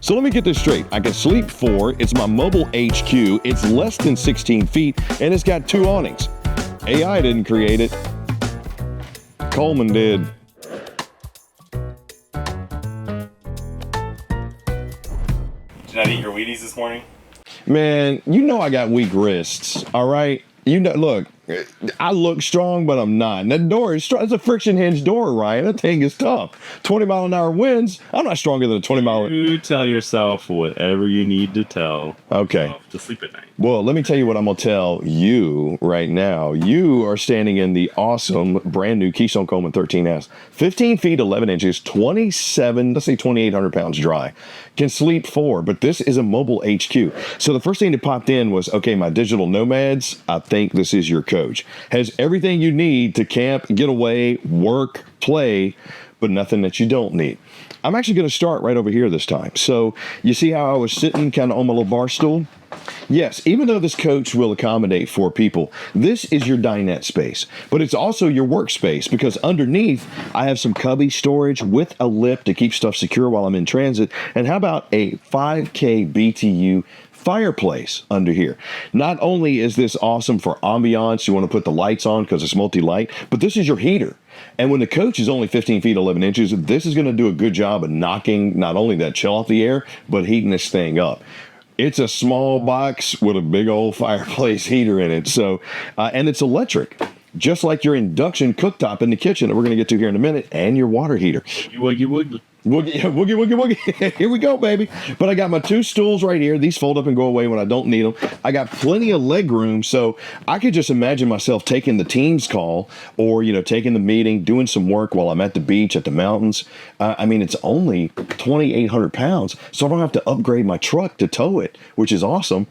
So let me get this straight. I can sleep 4. It's my mobile HQ. It's less than 16 feet, and it's got 2 awnings. AI didn't create it. Coleman did. Did I eat your Wheaties this morning? Man, you know I got weak wrists, all right? You know, look, I look strong, but I'm not. And that door is strong. It's a friction hinge door, Ryan. That thing is tough. 20-mile-an-hour winds. I'm not stronger than a 20-mile. You tell yourself whatever you need to tell. Okay. To sleep at night. Well, let me tell you what I'm going to tell you right now. You are standing in the awesome, brand new Keystone Coleman 13S. 15 feet, 11 inches, 27, let's say 2,800 pounds dry. Can sleep 4, but this is a mobile HQ. So the first thing that popped in was, okay, my digital nomads, I think this is your coach. Has everything you need to camp, get away, work, play, but nothing that you don't need. I'm actually going to start right over here this time. So you see how I was sitting kind of on my little bar stool? Yes, even though this coach will accommodate 4 people, this is your dinette space, but it's also your workspace because underneath I have some cubby storage with a lip to keep stuff secure while I'm in transit. And how about a 5K BTU fireplace under here? Not only is this awesome for ambiance, you want to put the lights on because it's multi-light, but this is your heater. And when the coach is only 15 feet, 11 inches, this is going to do a good job of knocking not only that chill off the air, but heating this thing up. It's a small box with a big old fireplace heater in it. So, and it's electric, just like your induction cooktop in the kitchen that we're going to get to here in a minute, and your water heater. Woogie, woogie. Woogie, woogie, woogie, woogie. Here we go, baby. But I got my 2 stools right here. These fold up and go away when I don't need them. I got plenty of leg room, so I could just imagine myself taking the team's call or, you know, taking the meeting, doing some work while I'm at the beach, at the mountains. I mean, it's only 2,800 pounds, so I don't have to upgrade my truck to tow it, which is awesome.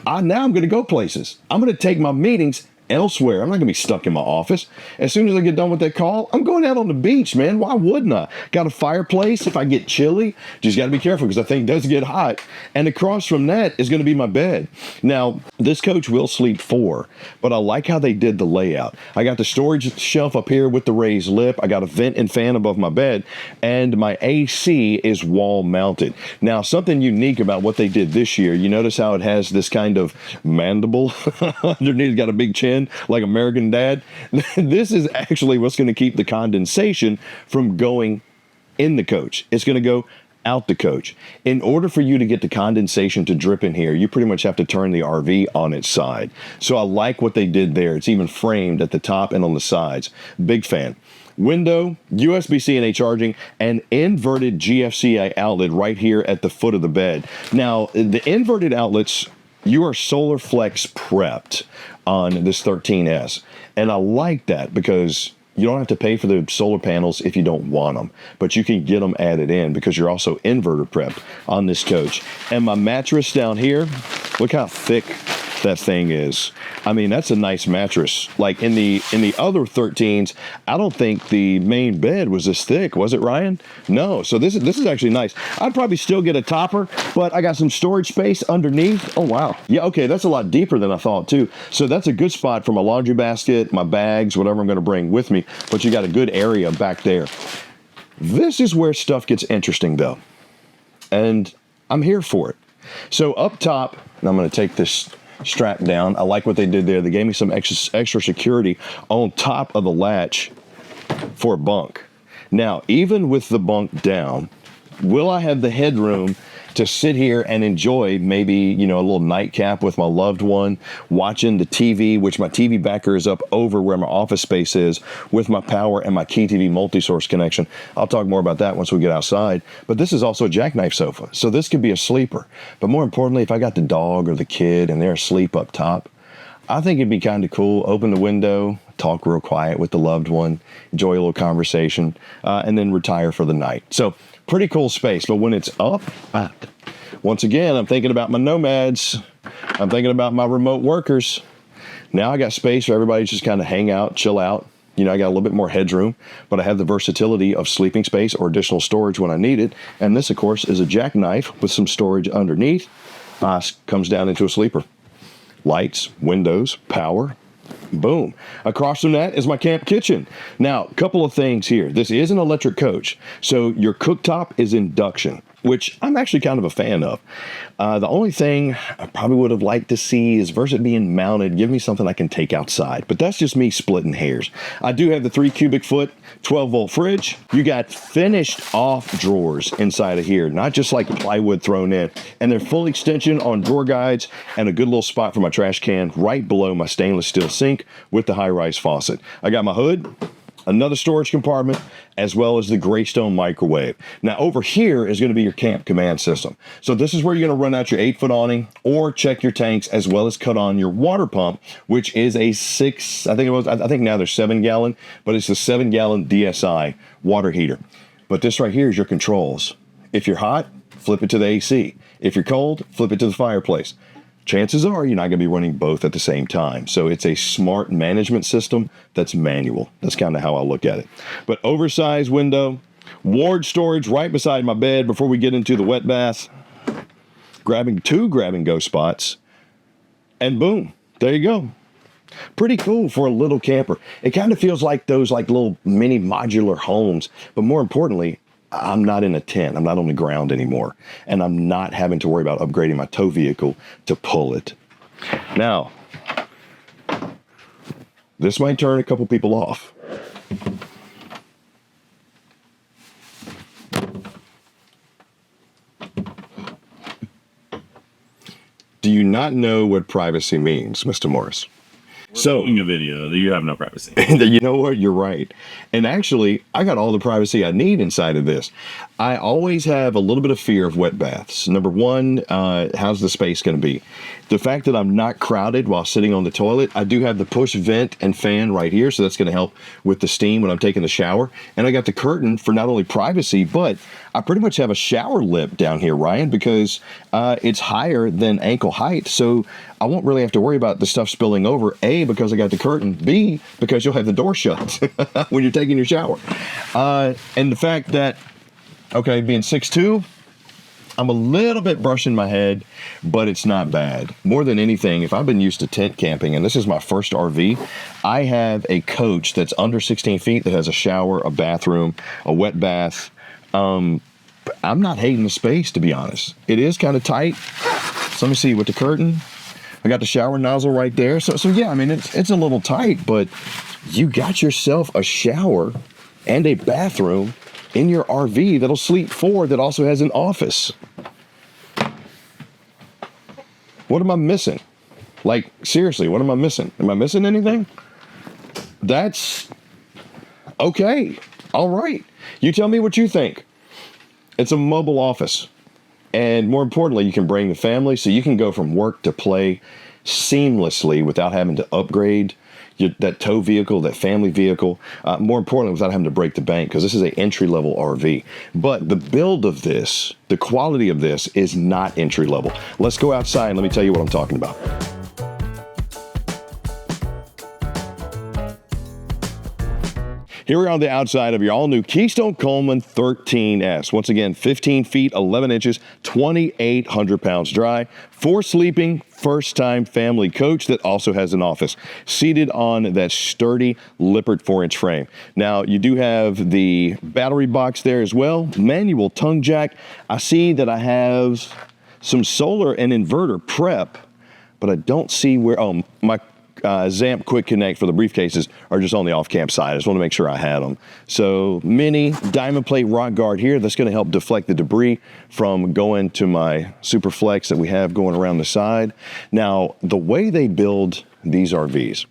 Now I'm going to go places. I'm going to take my meetings elsewhere. I'm not going to be stuck in my office. As soon as I get done with that call, I'm going out on the beach, man. Why wouldn't I? Got a fireplace if I get chilly. Just got to be careful because I think it does get hot. And across from that is going to be my bed. Now, this coach will sleep 4, but I like how they did the layout. I got the storage shelf up here with the raised lip. I got a vent and fan above my bed, and my AC is wall mounted. Now, something unique about what they did this year, you notice how it has this kind of mandible underneath. It's got a big chin like American Dad. This is actually what's going to keep the condensation from going in the coach. It's going to go out the coach. In order for you to get the condensation to drip in here, you pretty much have to turn the RV on its side. So I like what they did there. It's even framed at the top and on the sides. Big fan. Window, USB-C and A charging, and inverted GFCI outlet right here at the foot of the bed. Now, the inverted outlets, you are solar flex prepped on this 13S. And I like that because you don't have to pay for the solar panels if you don't want them, but you can get them added in because you're also inverter prepped on this coach. And my mattress down here, look how thick that thing is. I mean, that's a nice mattress. Like in the other 13s, I don't think the main bed was this thick, was it, Ryan? No. So this is actually nice. I'd probably still get a topper, but I got some storage space underneath. Oh wow. Yeah, okay, that's a lot deeper than I thought too. So that's a good spot for my laundry basket, my bags, whatever I'm going to bring with me, but you got a good area back there. This is where stuff gets interesting though. And I'm here for it. So up top, and I'm going to take this strap down. I like what they did there. They gave me some extra security on top of the latch for a bunk. Now, even with the bunk down, will I have the headroom to sit here and enjoy maybe, you know, a little nightcap with my loved one, watching the TV, which my TV backer is up over where my office space is with my power and my Key TV multi-source connection. I'll talk more about that once we get outside. But this is also a jackknife sofa, so this could be a sleeper. But more importantly, if I got the dog or the kid and they're asleep up top, I think it'd be kind of cool. Open the window, talk real quiet with the loved one, enjoy a little conversation, and then retire for the night. So pretty cool space. But when it's up, once again, I'm thinking about my nomads. I'm thinking about my remote workers. Now I got space for everybody to just kind of hang out, chill out. You know, I got a little bit more headroom, but I have the versatility of sleeping space or additional storage when I need it. And this, of course, is a jackknife with some storage underneath. Comes down into a sleeper. Lights, windows, power, boom. Across from that is my camp kitchen. Now, a couple of things here. This is an electric coach, so your cooktop is induction. which I'm actually kind of a fan of. The only thing I probably would have liked to see is versus it being mounted, give me something I can take outside. But that's just me splitting hairs. I do have the 3 cubic foot, 12 volt fridge. You got finished off drawers inside of here, not just like plywood thrown in. And they're full extension on drawer guides and a good little spot for my trash can right below my stainless steel sink with the high-rise faucet. I got my hood, another storage compartment, as well as the Greystone microwave. Now over here is going to be your camp command system. So this is where you're going to run out your 8-foot awning or check your tanks, as well as cut on your water pump, which is a 6, I think now they're 7-gallon, but it's the 7-gallon DSI water heater. But this right here is your controls. If you're hot, flip it to the AC. If you're cold, flip it to the fireplace. Chances are you're not going to be running both at the same time. So it's a smart management system that's manual. That's kind of how I look at it. But oversized window, ward storage right beside my bed before we get into the wet bath, grabbing 2 grab-and-go spots, and boom, there you go. Pretty cool for a little camper. It kind of feels like those like little mini modular homes, but more importantly, I'm not in a tent. I'm not on the ground anymore. And I'm not having to worry about upgrading my tow vehicle to pull it. Now, this might turn a couple people off. Do you not know what privacy means, Mr. Morris? So, in a video, you have no privacy. You know what? You're right. And actually, I got all the privacy I need inside of this. I always have a little bit of fear of wet baths. Number one, how's the space going to be? The fact that I'm not crowded while sitting on the toilet, I do have the push vent and fan right here, so that's going to help with the steam when I'm taking the shower. And I got the curtain for not only privacy, but I pretty much have a shower lip down here, Ryan, because it's higher than ankle height. So I won't really have to worry about the stuff spilling over. A, because I got the curtain. B, because you'll have the door shut when you're taking your shower. And the fact that, okay, being 6'2", I'm a little bit brushing my head, but it's not bad. More than anything, if I've been used to tent camping, and this is my first RV, I have a coach that's under 16 feet that has a shower, a bathroom, a wet bath. I'm not hating the space, to be honest. It is kind of tight. So let me see, with the curtain, I got the shower nozzle right there. So yeah, I mean, it's a little tight, but you got yourself a shower and a bathroom in your RV that'll sleep 4 that also has an office. What am I missing? Like, seriously, what am I missing? Am I missing anything? That's okay. All right. You tell me what you think. It's a mobile office. And more importantly, you can bring the family, so you can go from work to play seamlessly without having to upgrade that tow vehicle, that family vehicle. More importantly, without having to break the bank, because this is an entry-level RV. But the build of this, the quality of this is not entry-level. Let's go outside and let me tell you what I'm talking about. Here we are on the outside of your all-new Keystone Coleman 13S. Once again, 15 feet, 11 inches, 2,800 pounds dry. 4 sleeping, first-time family coach that also has an office. Seated on that sturdy Lippert 4-inch frame. Now, you do have the battery box there as well. Manual tongue jack. I see that I have some solar and inverter prep, but I don't see where, oh, my Zamp Quick Connect for the briefcases are just on the off-camp side. I just want to make sure I had them. So mini diamond plate rock guard here. That's going to help deflect the debris from going to my Super Flex that we have going around the side. Now, the way they build these RVs,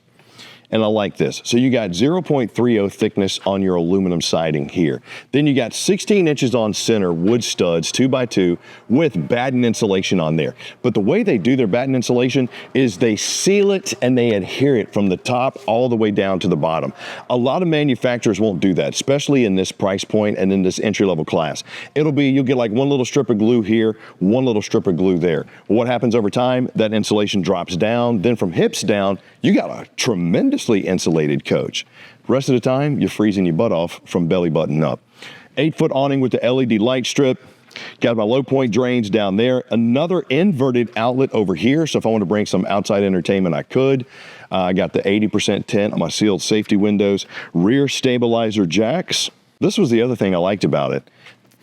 and I like this. So you got 0.30 thickness on your aluminum siding here. Then you got 16 inches on center wood studs, 2x2, with batten insulation on there. But the way they do their batten insulation is they seal it and they adhere it from the top all the way down to the bottom. A lot of manufacturers won't do that, especially in this price point and in this entry-level class. It'll be, you'll get like one little strip of glue here, one little strip of glue there. What happens over time? That insulation drops down. Then from hips down, you got a tremendously insulated coach. The rest of the time, you're freezing your butt off from belly button up. 8-foot awning with the LED light strip. Got my low point drains down there. Another inverted outlet over here. So if I want to bring some outside entertainment, I could. I got the 80% tent on my sealed safety windows. Rear stabilizer jacks. This was the other thing I liked about it.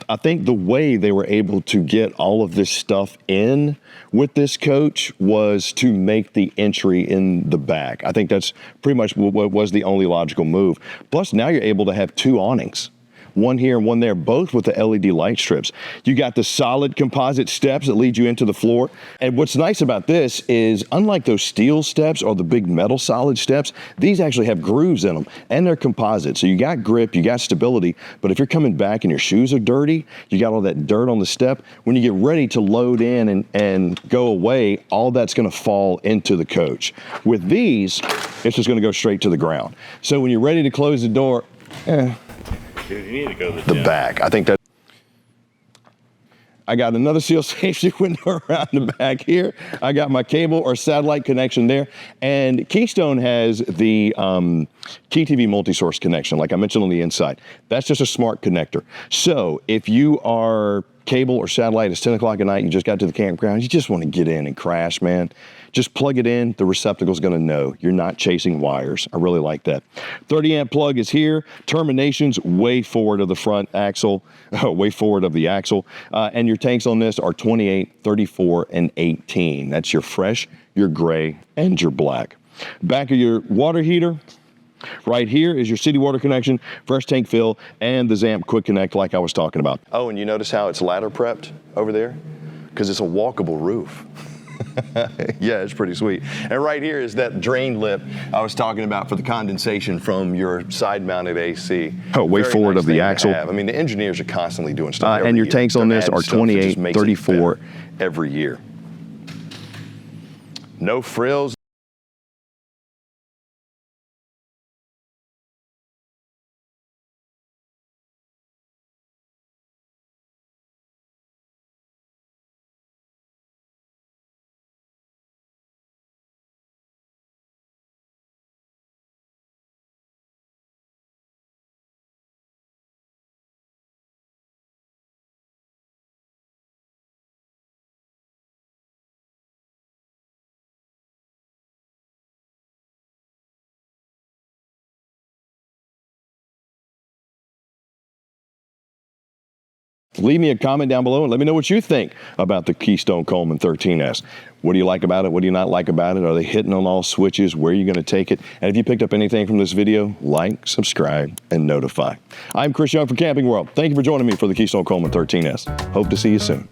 I think the way they were able to get all of this stuff in with this coach was to make the entry in the back. I think that's pretty much what was the only logical move. Plus, now you're able to have 2 awnings. One here and one there, both with the LED light strips. You got the solid composite steps that lead you into the floor. And what's nice about this is, unlike those steel steps or the big metal solid steps, these actually have grooves in them, and they're composite. So you got grip, you got stability, but if you're coming back and your shoes are dirty, you got all that dirt on the step, when you get ready to load in and go away, all that's gonna fall into the coach. With these, it's just gonna go straight to the ground. So when you're ready to close the door, Dude, you need to go to the back. I think that I got another seal safety window around the back here. I got my cable or satellite connection there. And Keystone has the KeyTV multi-source connection, like I mentioned on the inside. That's just a smart connector. So if you are cable or satellite, it's 10 o'clock at night, you just got to the campground, you just want to get in and crash, man. Just plug it in, the receptacle's gonna know. You're not chasing wires. I really like that. 30 amp plug is here. Terminations way forward of the front axle, way forward of the axle. And your tanks on this are 28, 34, and 18. That's your fresh, your gray, and your black. Back of your water heater, right here is your city water connection, fresh tank fill, and the ZAMP quick connect like I was talking about. Oh, and you notice how it's ladder prepped over there? Because it's a walkable roof. Yeah, it's pretty sweet. And right here is that drain lip I was talking about for the condensation from your side-mounted AC. Oh, way forward of the axle. I mean, the engineers are constantly doing stuff every and your year. tanks on this are 28, 34 every year. No frills. Leave me a comment down below and let me know what you think about the Keystone Coleman 13S. What do you like about it? What do you not like about it? Are they hitting on all switches? Where are you going to take it? And if you picked up anything from this video, like, subscribe, and notify. I'm Chris Young for Camping World. Thank you for joining me for the Keystone Coleman 13S. Hope to see you soon.